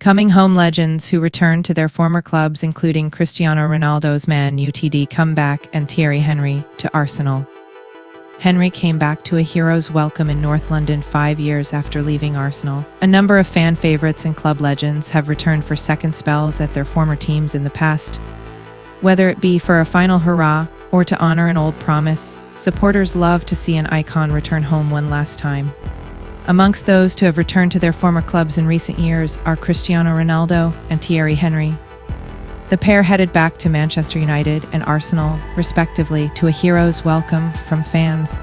Coming home legends who returned to their former clubs, including Cristiano Ronaldo's Man Utd comeback and Thierry Henry to Arsenal. Henry came back to a hero's welcome in North London 5 years after leaving Arsenal. A number of fan favorites and club legends have returned for second spells at their former teams in the past. Whether it be for a final hurrah or to honor an old promise, supporters love to see an icon return home one last time. Amongst those to have returned to their former clubs in recent years are Cristiano Ronaldo and Thierry Henry. The pair headed back to Manchester United and Arsenal, respectively, to a hero's welcome from fans.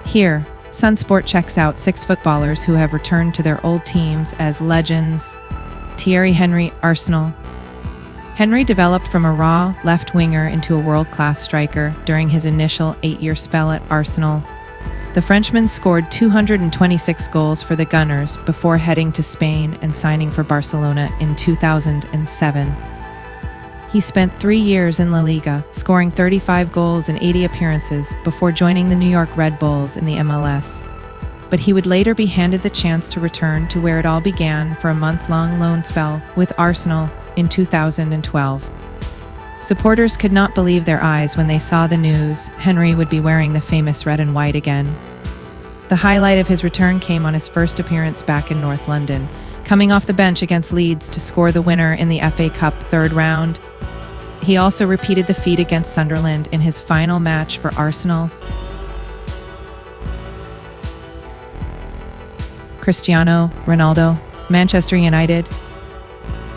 Here, SunSport checks out 6 footballers who have returned to their old teams as legends. Thierry Henry, Arsenal. Henry developed from a raw left winger into a world-class striker during his initial 8-year spell at Arsenal. The Frenchman scored 226 goals for the Gunners before heading to Spain and signing for Barcelona in 2007. He spent 3 years in La Liga, scoring 35 goals in 80 appearances before joining the New York Red Bulls in the MLS. But he would later be handed the chance to return to where it all began for a month-long loan spell with Arsenal in 2012. Supporters could not believe their eyes when they saw the news Henry would be wearing the famous red and white again. The highlight of his return came on his first appearance back in North London, coming off the bench against Leeds to score the winner in the FA Cup third round. He also repeated the feat against Sunderland in his final match for Arsenal. Cristiano Ronaldo, Manchester United.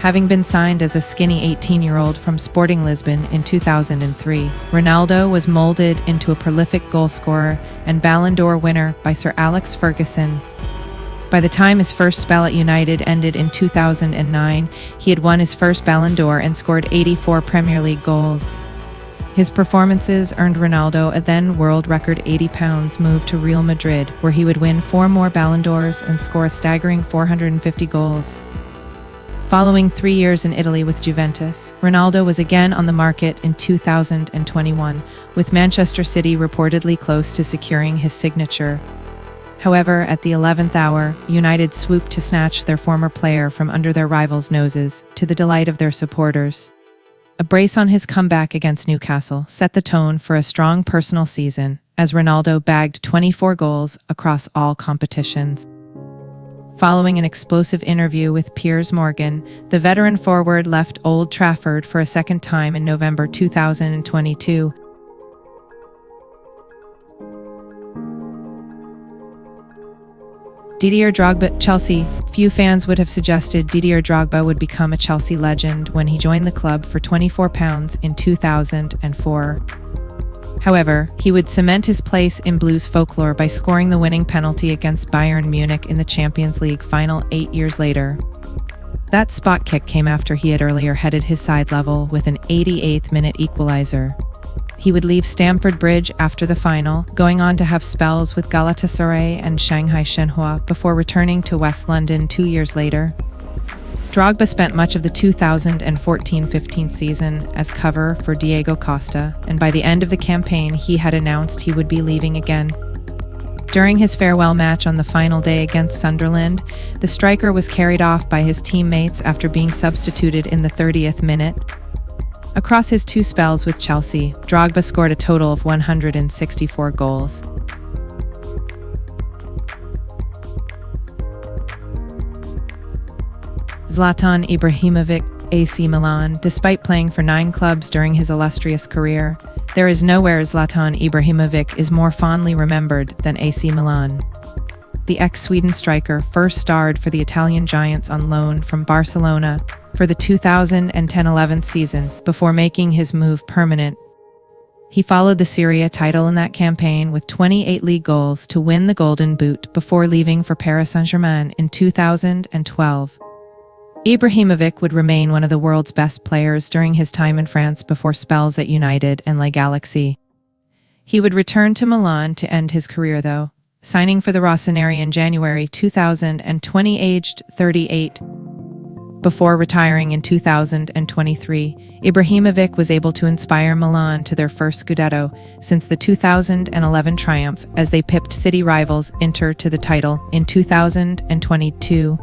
Having been signed as a skinny 18-year-old from Sporting Lisbon in 2003, Ronaldo was molded into a prolific goalscorer and Ballon d'Or winner by Sir Alex Ferguson. By the time his first spell at United ended in 2009, he had won his first Ballon d'Or and scored 84 Premier League goals. His performances earned Ronaldo a then world record £80 move to Real Madrid, where he would win 4 more Ballon d'Ors and score a staggering 450 goals. Following 3 years in Italy with Juventus, Ronaldo was again on the market in 2021, with Manchester City reportedly close to securing his signature. However, at the 11th hour, United swooped to snatch their former player from under their rivals' noses, to the delight of their supporters. A brace on his comeback against Newcastle set the tone for a strong personal season, as Ronaldo bagged 24 goals across all competitions. Following an explosive interview with Piers Morgan, the veteran forward left Old Trafford for a second time in November 2022. Didier Drogba, Chelsea. Few fans would have suggested Didier Drogba would become a Chelsea legend when he joined the club for £24 in 2004. However, he would cement his place in Blues folklore by scoring the winning penalty against Bayern Munich in the Champions League final 8 years later. That spot kick came after he had earlier headed his side level with an 88th-minute equalizer. He would leave Stamford Bridge after the final, going on to have spells with Galatasaray and Shanghai Shenhua before returning to West London 2 years later. Drogba spent much of the 2014-15 season as cover for Diego Costa, and by the end of the campaign he had announced he would be leaving again. During his farewell match on the final day against Sunderland, the striker was carried off by his teammates after being substituted in the 30th minute. Across his 2 spells with Chelsea, Drogba scored a total of 164 goals. Zlatan Ibrahimovic, AC Milan. Despite playing for 9 clubs during his illustrious career, there is nowhere Zlatan Ibrahimovic is more fondly remembered than AC Milan. The ex-Sweden striker first starred for the Italian Giants on loan from Barcelona for the 2010-11 season before making his move permanent. He followed the Serie A title in that campaign with 28 league goals to win the Golden Boot before leaving for Paris Saint-Germain in 2012. Ibrahimovic would remain one of the world's best players during his time in France before spells at United and La Galaxy. He would return to Milan to end his career though, signing for the Rossoneri in January 2020 aged 38. Before retiring in 2023, Ibrahimovic was able to inspire Milan to their first Scudetto since the 2011 triumph as they pipped city rivals Inter to the title in 2022.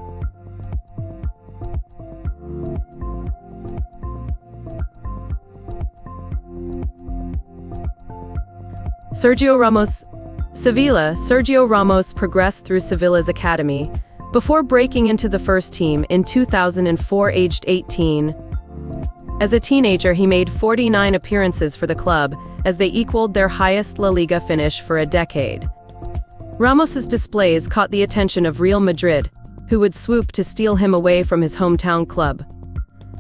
Sergio Ramos. Sevilla. Sergio Ramos progressed through Sevilla's academy before breaking into the first team in 2004, aged 18. As a teenager, he made 49 appearances for the club as they equaled their highest La Liga finish for a decade. Ramos's displays caught the attention of Real Madrid, who would swoop to steal him away from his hometown club.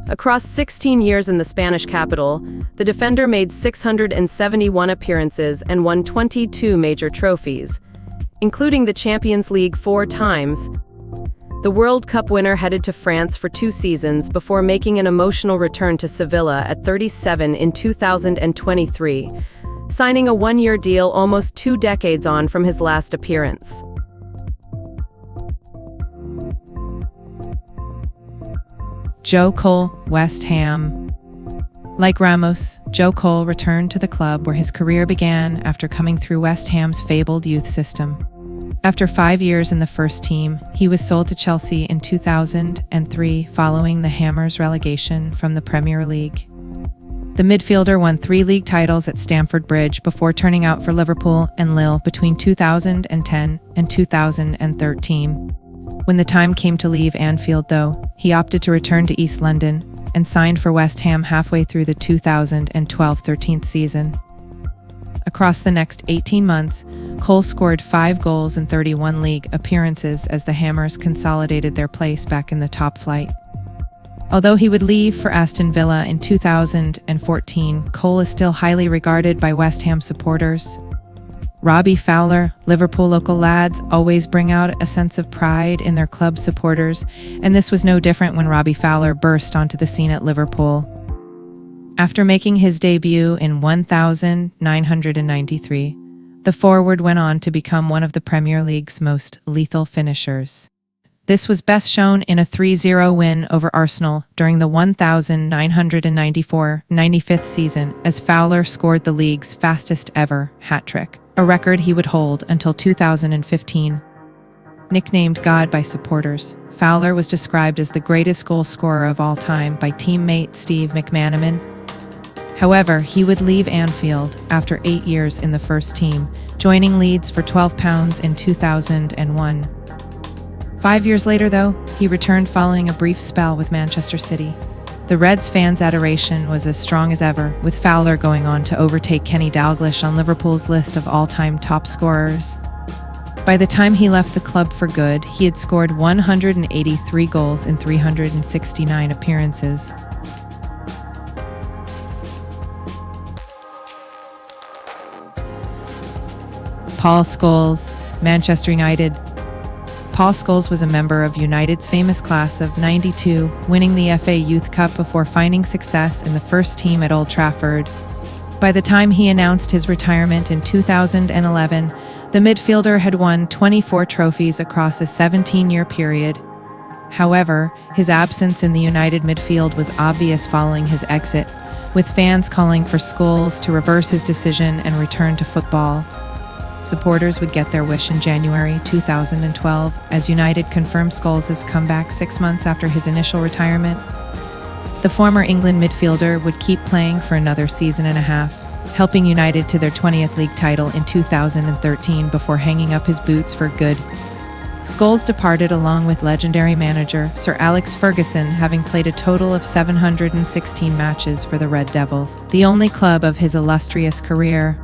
Across 16 years in the Spanish capital, the defender made 671 appearances and won 22 major trophies, including the Champions League 4 times. The World Cup winner headed to France for 2 seasons before making an emotional return to Sevilla at 37 in 2023, signing a 1-year deal almost 2 decades on from his last appearance. Joe Cole, West Ham. Like Ramos, Joe Cole returned to the club where his career began after coming through West Ham's fabled youth system. After 5 years in the first team, he was sold to Chelsea in 2003 following the Hammers' relegation from the Premier League. The midfielder won 3 league titles at Stamford Bridge before turning out for Liverpool and Lille between 2010 and 2013. When the time came to leave Anfield, though, he opted to return to East London and signed for West Ham halfway through the 2012-13 season. Across the next 18 months, Cole scored 5 goals in 31 league appearances as the Hammers consolidated their place back in the top flight. Although he would leave for Aston Villa in 2014, Cole is still highly regarded by West Ham supporters. Robbie Fowler, Liverpool local lads always bring out a sense of pride in their club supporters, and this was no different when Robbie Fowler burst onto the scene at Liverpool. After making his debut in 1993, the forward went on to become one of the Premier League's most lethal finishers. This was best shown in a 3-0 win over Arsenal during the 1994-95 season as Fowler scored the league's fastest ever hat-trick, a record he would hold until 2015. Nicknamed God by supporters, Fowler was described as the greatest goal scorer of all time by teammate Steve McManaman. However, he would leave Anfield after 8 years in the first team, joining Leeds for £12 in 2001. 5 years later, though, he returned following a brief spell with Manchester City. The Reds' fans' adoration was as strong as ever, with Fowler going on to overtake Kenny Dalglish on Liverpool's list of all-time top scorers. By the time he left the club for good, he had scored 183 goals in 369 appearances. Paul Scholes, Manchester United. Paul Scholes was a member of United's famous class of '92, winning the FA Youth Cup before finding success in the first team at Old Trafford. By the time he announced his retirement in 2011, the midfielder had won 24 trophies across a 17-year period. However, his absence in the United midfield was obvious following his exit, with fans calling for Scholes to reverse his decision and return to football. Supporters would get their wish in January 2012 as United confirmed Scholes' comeback 6 months after his initial retirement. The former England midfielder would keep playing for another season and a half, helping United to their 20th league title in 2013 before hanging up his boots for good. Scholes departed along with legendary manager Sir Alex Ferguson, having played a total of 716 matches for the Red Devils, the only club of his illustrious career.